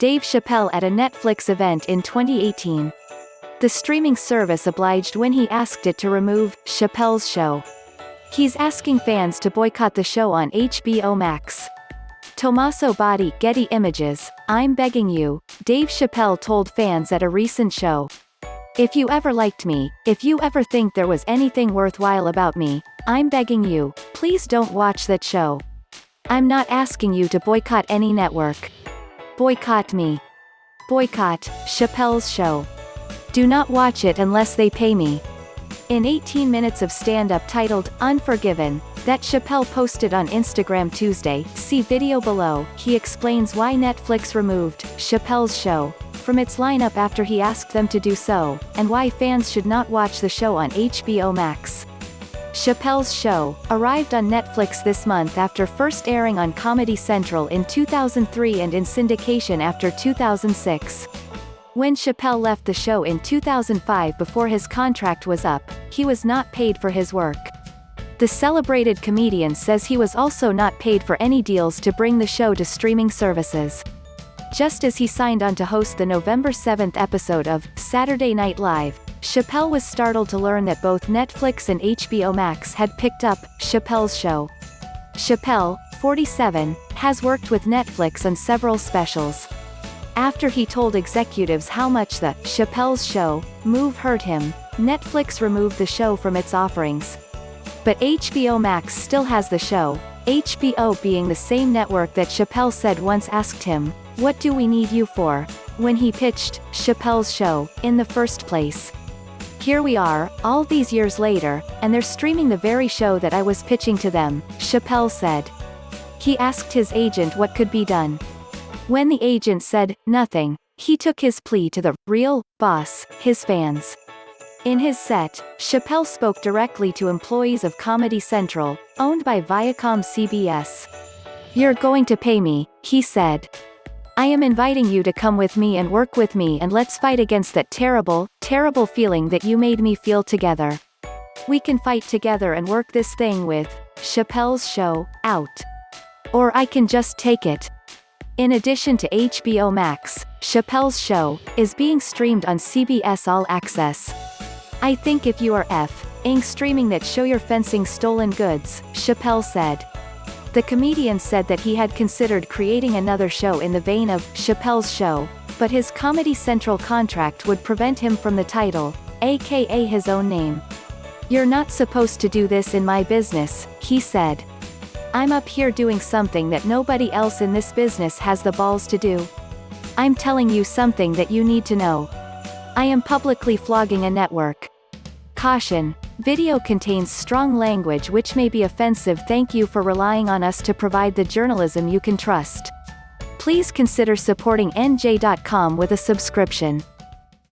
Dave Chappelle at a Netflix event in 2018. The streaming service obliged when he asked it to remove Chappelle's show. He's asking fans to boycott the show on HBO Max. Tommaso Botti, Getty Images. I'm begging you, Dave Chappelle told fans at a recent show. If you ever liked me, if you ever think there was anything worthwhile about me, I'm begging you, please don't watch that show. I'm not asking you to boycott any network. Boycott me. Boycott Chappelle's show. Do not watch it unless they pay me. In 18 minutes of stand-up titled, Unforgiven, that Chappelle posted on Instagram Tuesday, see video below, he explains why Netflix removed Chappelle's show from its lineup after he asked them to do so, and why fans should not watch the show on HBO Max. Chappelle's show arrived on Netflix this month after first airing on Comedy Central in 2003 and in syndication after 2006. When Chappelle left the show in 2005 before his contract was up, he was not paid for his work. The celebrated comedian says he was also not paid for any deals to bring the show to streaming services. Just as he signed on to host the November 7th episode of Saturday Night Live, Chappelle was startled to learn that both Netflix and HBO Max had picked up Chappelle's show. Chappelle, 47, has worked with Netflix on several specials. After he told executives how much the Chappelle's show move hurt him, Netflix removed the show from its offerings. But HBO Max still has the show, HBO being the same network that Chappelle said once asked him, "What do we need you for?" when he pitched Chappelle's show in the first place. Here we are, all these years later, and they're streaming the very show that I was pitching to them, Chappelle said. He asked his agent what could be done. When the agent said, nothing, he took his plea to the real boss, his fans. In his set, Chappelle spoke directly to employees of Comedy Central, owned by Viacom CBS. "You're going to pay me," he said. "I am inviting you to come with me and work with me, and let's fight against that terrible, terrible feeling that you made me feel together. We can fight together and work this thing with Chappelle's show out. Or I can just take it." In addition to HBO Max, Chappelle's show is being streamed on CBS All Access. "I think if you are f***ing streaming that show you're fencing stolen goods," Chappelle said. The comedian said that he had considered creating another show in the vein of Chappelle's show, but his Comedy Central contract would prevent him from the title, aka his own name. "You're not supposed to do this in my business," he said. "I'm up here doing something that nobody else in this business has the balls to do. I'm telling you something that you need to know. I am publicly flogging a network. Caution. Video contains strong language which may be offensive. Thank you for relying on us to provide the journalism you can trust. Please consider supporting NJ.com with a subscription."